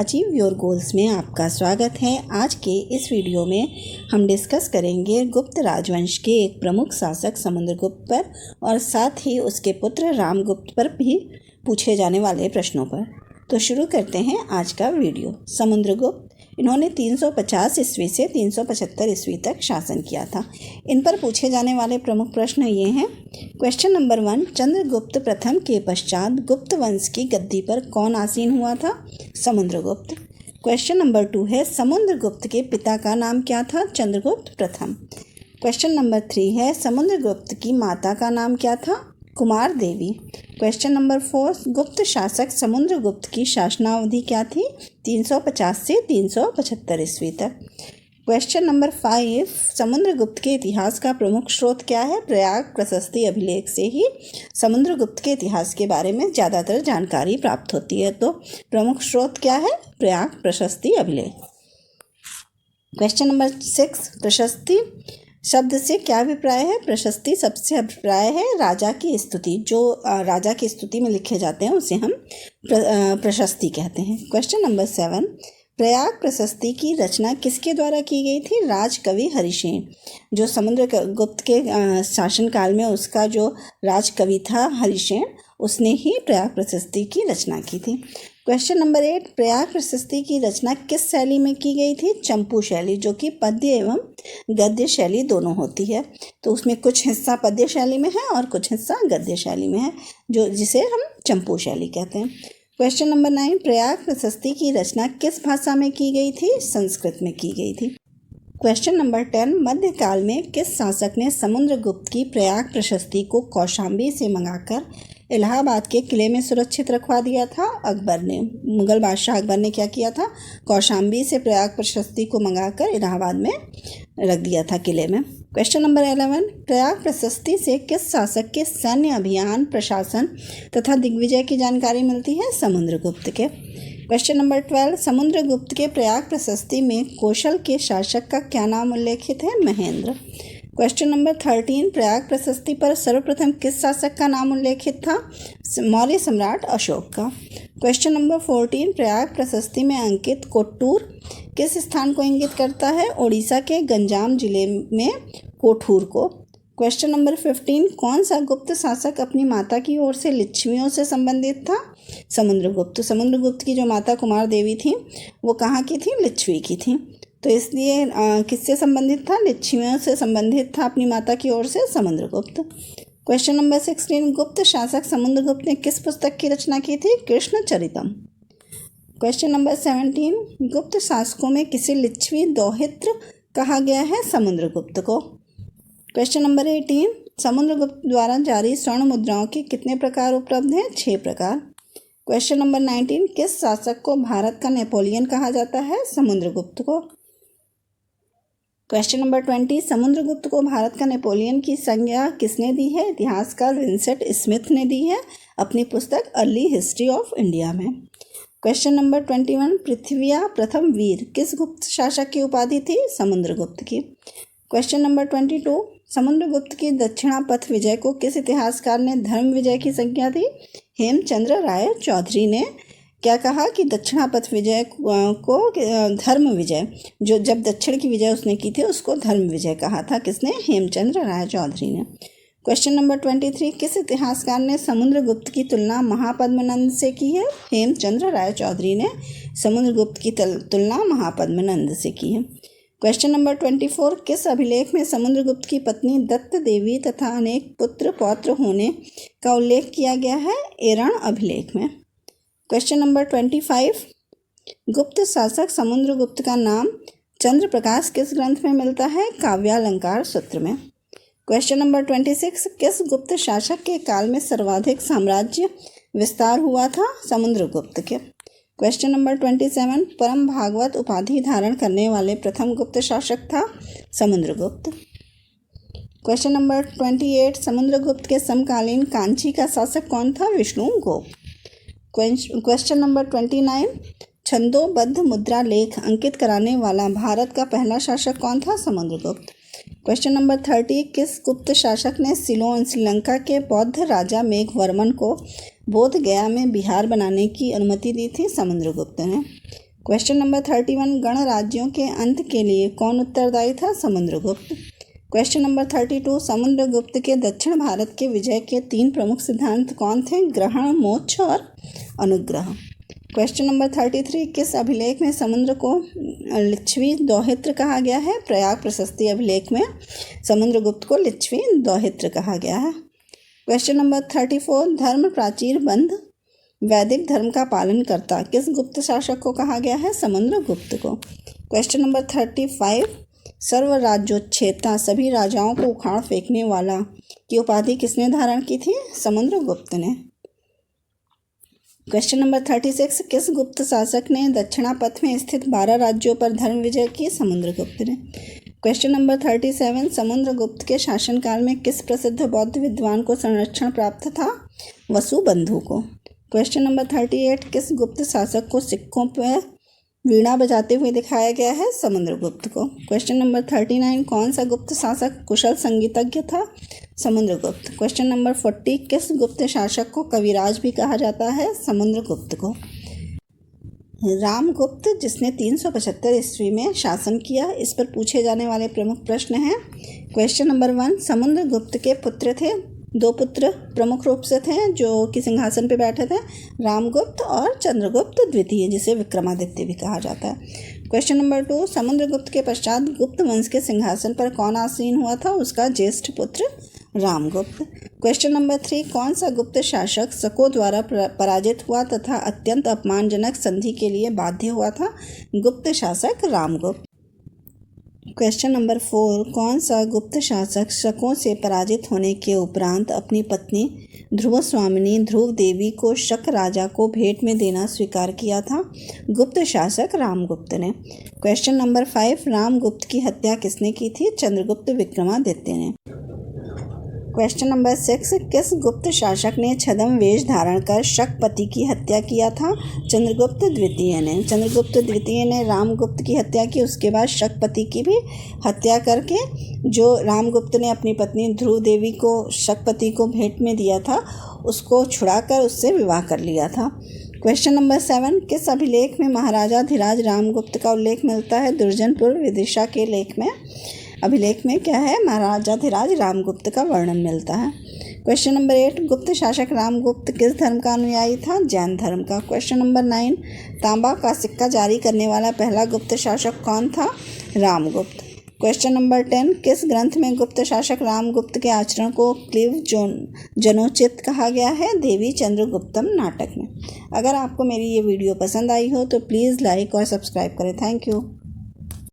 Achieve your goals में आपका स्वागत है। आज के इस वीडियो में हम डिस्कस करेंगे गुप्त राजवंश के एक प्रमुख शासक समुद्रगुप्त पर और साथ ही उसके पुत्र रामगुप्त पर भी पूछे जाने वाले प्रश्नों पर। तो शुरू करते हैं आज का वीडियो। समुद्रगुप्त, इन्होंने 350 ईस्वी से 375 ईस्वी तक शासन किया था। इन पर पूछे जाने वाले प्रमुख प्रश्न ये हैं। क्वेश्चन नंबर 1, चंद्रगुप्त प्रथम के पश्चात गुप्त वंश की गद्दी पर कौन आसीन हुआ था? समुद्रगुप्त। क्वेश्चन नंबर 2 है, समुद्रगुप्त के पिता का नाम क्या था? चंद्रगुप्त प्रथम। क्वेश्चन नंबर 3 है, समुद्रगुप्त की माता का नाम क्या था? कुमार देवी। क्वेश्चन नंबर 4, गुप्त शासक समुद्रगुप्त की शासनावधि क्या थी? 350 से 375 ईस्वी तक। क्वेश्चन नंबर 5, समुद्रगुप्त के इतिहास का प्रमुख स्रोत क्या है? प्रयाग प्रशस्ति अभिलेख से ही समुद्रगुप्त के इतिहास के बारे में ज़्यादातर जानकारी प्राप्त होती है। तो प्रमुख स्रोत क्या है? प्रयाग प्रशस्ति अभिलेख। क्वेश्चन नंबर 6, प्रशस्ति शब्द से क्या अभिप्राय है? प्रशस्ति शब्द से अभिप्राय है राजा की स्तुति। जो राजा की स्तुति में लिखे जाते हैं उसे हम प्रशस्ति कहते हैं। क्वेश्चन नंबर 7, प्रयाग प्रशस्ति की रचना किसके द्वारा की गई थी? राजकवि हरिसेन। जो समुद्रगुप्त के शासनकाल में उसका जो राजकवि था हरिसेन, उसने ही प्रयाग प्रशस्ति की रचना की थी। क्वेश्चन नंबर 8, प्रयाग प्रशस्ति की रचना किस शैली में की गई थी? चंपू शैली, जो कि पद्य एवं गद्य शैली दोनों होती है। तो उसमें कुछ हिस्सा पद्य शैली में है और कुछ हिस्सा गद्य शैली में है, जिसे हम चंपू शैली कहते हैं। क्वेश्चन नंबर 9, प्रयाग प्रशस्ति की रचना किस भाषा में की गई थी? संस्कृत में की गई थी। क्वेश्चन नंबर 10, मध्यकाल में किस शासक ने समुद्रगुप्त की प्रयाग प्रशस्ति को कौशाम्बी से मंगाकर इलाहाबाद के किले में सुरक्षित रखवा दिया था? अकबर ने। मुगल बादशाह अकबर ने क्या किया था? कौशाम्बी से प्रयाग प्रशस्ति को मंगाकर इलाहाबाद में रख दिया था किले में। क्वेश्चन नंबर 11, प्रयाग प्रशस्ति से किस शासक के सैन्य अभियान, प्रशासन तथा दिग्विजय की जानकारी मिलती है? समुद्रगुप्त के। क्वेश्चन नंबर 12, समुद्रगुप्त के प्रयाग प्रशस्ति में कौशल के शासक का क्या नाम उल्लेखित है? महेंद्र। क्वेश्चन नंबर 13, प्रयाग प्रशस्ति पर सर्वप्रथम किस शासक का नाम उल्लेखित था? मौर्य सम्राट अशोक का। क्वेश्चन नंबर 14, प्रयाग प्रशस्ति में अंकित कोट्टूर किस स्थान को इंगित करता है? ओडिशा के गंजाम जिले में कोठूर को। क्वेश्चन नंबर 15, कौन सा गुप्त शासक अपनी माता की ओर से लिच्छवियों से संबंधित था? समुद्रगुप्त। समुद्रगुप्त की जो माता कुमार देवी थी वो कहाँ की थी? लिच्छवी की थी। तो इसलिए किससे संबंधित था? लिच्छवियों से संबंधित था अपनी माता की ओर से समुद्रगुप्त। क्वेश्चन नंबर 16, गुप्त शासक समुद्रगुप्त ने किस पुस्तक की रचना की थी? कृष्णचरितम। क्वेश्चन नंबर 17, गुप्त शासकों में किसे लिच्छवी दौहित्र कहा गया है? समुद्रगुप्त को। क्वेश्चन नंबर 18, समुद्रगुप्त द्वारा जारी स्वर्ण मुद्राओं के कितने प्रकार उपलब्ध हैं? 6 प्रकार। क्वेश्चन नंबर 19, किस शासक को भारत का नेपोलियन कहा जाता है? समुद्रगुप्त को। क्वेश्चन नंबर 20, समुद्रगुप्त को भारत का नेपोलियन की संज्ञा किसने दी है? इतिहासकार विंसेंट स्मिथ ने दी है अपनी पुस्तक अर्ली हिस्ट्री ऑफ इंडिया में। क्वेश्चन नंबर 21, पृथ्विया प्रथम वीर किस गुप्त शासक की उपाधि थी? समुद्रगुप्त की। क्वेश्चन नंबर 22, समुद्रगुप्त की दक्षिणापथ विजय को किस इतिहासकार ने धर्म विजय की संज्ञा दी? हेमचंद्र राय चौधरी ने क्या कहा कि दक्षिणापथ विजय को धर्म विजय, जो जब दक्षिण की विजय उसने की थी उसको धर्म विजय कहा था। किसने? हेमचंद्र राय चौधरी ने। क्वेश्चन नंबर 23, किस इतिहासकार ने समुद्रगुप्त की तुलना महापद्मनंद से की है? हेमचंद्र राय चौधरी ने समुद्रगुप्त की तुलना महापद्मनंद से की है। क्वेश्चन नंबर 24, किस अभिलेख में समुद्रगुप्त की पत्नी दत्त देवी तथा अनेक पुत्र पौत्र होने का उल्लेख किया गया है? एरण अभिलेख में। क्वेश्चन नंबर 25, गुप्त शासक समुद्रगुप्त का नाम चंद्रप्रकाश किस ग्रंथ में मिलता है? काव्यालंकार सूत्र में। क्वेश्चन नंबर 26, किस गुप्त शासक के काल में सर्वाधिक साम्राज्य विस्तार हुआ था? समुद्रगुप्त के। क्वेश्चन नंबर 27, परम भागवत उपाधि धारण करने वाले प्रथम गुप्त शासक था? समुद्रगुप्त। क्वेश्चन नंबर 28, समुद्रगुप्त के समकालीन कांची का शासक कौन था? विष्णुगुप्त। क्वेश्चन नंबर 29, छंदोबद्ध मुद्रा लेख अंकित कराने वाला भारत का पहला शासक कौन था? समुद्रगुप्त। क्वेश्चन नंबर 30, किस गुप्त शासक ने सिलोन श्रीलंका के बौद्ध राजा मेघवर्मन को बोध गया में बिहार बनाने की अनुमति दी थी? समुद्रगुप्त ने। क्वेश्चन नंबर 31, गणराज्यों के अंत के लिए कौन उत्तरदायी था? समुद्रगुप्त। क्वेश्चन नंबर 32, समुद्रगुप्त के दक्षिण भारत के विजय के 3 प्रमुख सिद्धांत कौन थे? ग्रहण, मोक्ष और अनुग्रह। क्वेश्चन नंबर 33, किस अभिलेख में समुद्र को लिच्छवी दौहित्र कहा गया है? प्रयाग प्रशस्ति अभिलेख में समुद्रगुप्त को लिच्छवी दौहित्र कहा गया है। क्वेश्चन नंबर 34, धर्म प्राचीर बंध वैदिक धर्म का पालन करता किस गुप्त शासक को कहा गया है? समुद्रगुप्त को। क्वेश्चन नंबर 35, सर्व राज्योच्छेदता सभी राजाओं को उखाड़ फेंकने वाला की उपाधि किसने धारण की थी? समुद्रगुप्त ने। क्वेश्चन नंबर 36, किस गुप्त शासक ने दक्षिणापथ में स्थित 12 राज्यों पर धर्म विजय की? समुद्रगुप्त ने। क्वेश्चन नंबर 37, समुद्रगुप्त के शासनकाल में किस प्रसिद्ध बौद्ध विद्वान को संरक्षण प्राप्त था? वसुबंधु को। क्वेश्चन नंबर 38, किस गुप्त शासक को सिक्कों पर वीणा बजाते हुए दिखाया गया है? समुद्रगुप्त को। क्वेश्चन नंबर 39, कौन सा गुप्त शासक कुशल संगीतज्ञ था? समुद्रगुप्त। क्वेश्चन नंबर 40, किस गुप्त शासक को कविराज भी कहा जाता है? समुद्रगुप्त को। रामगुप्त जिसने 375 ईस्वी में शासन किया, इस पर पूछे जाने वाले प्रमुख प्रश्न हैं। क्वेश्चन नंबर 1, समुद्रगुप्त के पुत्र थे, 2 पुत्र प्रमुख रूप से थे जो कि सिंहासन पर बैठे थे, रामगुप्त और चंद्रगुप्त द्वितीय, जिसे विक्रमादित्य भी कहा जाता है। क्वेश्चन नंबर 2, समुद्रगुप्त के पश्चात गुप्त वंश के सिंहासन पर कौन आसीन हुआ था? उसका ज्येष्ठ पुत्र रामगुप्त। क्वेश्चन नंबर 3, कौन सा गुप्त शासक शकों द्वारा पराजित हुआ तथा अत्यंत अपमानजनक संधि के लिए बाध्य हुआ था? गुप्त शासक रामगुप्त। क्वेश्चन नंबर 4, कौन सा गुप्त शासक शकों से पराजित होने के उपरांत अपनी पत्नी ध्रुव स्वामिनी ध्रुव देवी को शक राजा को भेंट में देना स्वीकार किया था? गुप्त शासक रामगुप्त ने। क्वेश्चन नंबर 5, रामगुप्त की हत्या किसने की थी? चंद्रगुप्त विक्रमादित्य ने। क्वेश्चन नंबर 6, किस गुप्त शासक ने छद्म वेश धारण कर शकपति की हत्या किया था? चंद्रगुप्त द्वितीय ने। चंद्रगुप्त द्वितीय ने रामगुप्त की हत्या की, उसके बाद शकपति की भी हत्या करके जो रामगुप्त ने अपनी पत्नी ध्रुव देवी को शकपति को भेंट में दिया था, उसको छुड़ाकर उससे विवाह कर लिया था। क्वेश्चन नंबर 7, किस अभिलेख में महाराजा धीराज रामगुप्त का उल्लेख मिलता है? दुर्जनपुर विदिशा के लेख में अभिलेख में क्या है? महाराजा धीराज रामगुप्त का वर्णन मिलता है। क्वेश्चन नंबर 8, गुप्त शासक रामगुप्त किस धर्म का अनुयायी था? जैन धर्म का। क्वेश्चन नंबर 9, तांबा का सिक्का जारी करने वाला पहला गुप्त शासक कौन था? रामगुप्त। क्वेश्चन नंबर 10, किस ग्रंथ में गुप्त शासक रामगुप्त के आचरण को क्लीव जनोचित कहा गया है? देवी चंद्रगुप्तम नाटक में। अगर आपको मेरी ये वीडियो पसंद आई हो तो प्लीज़ लाइक और सब्सक्राइब करें। Thank you.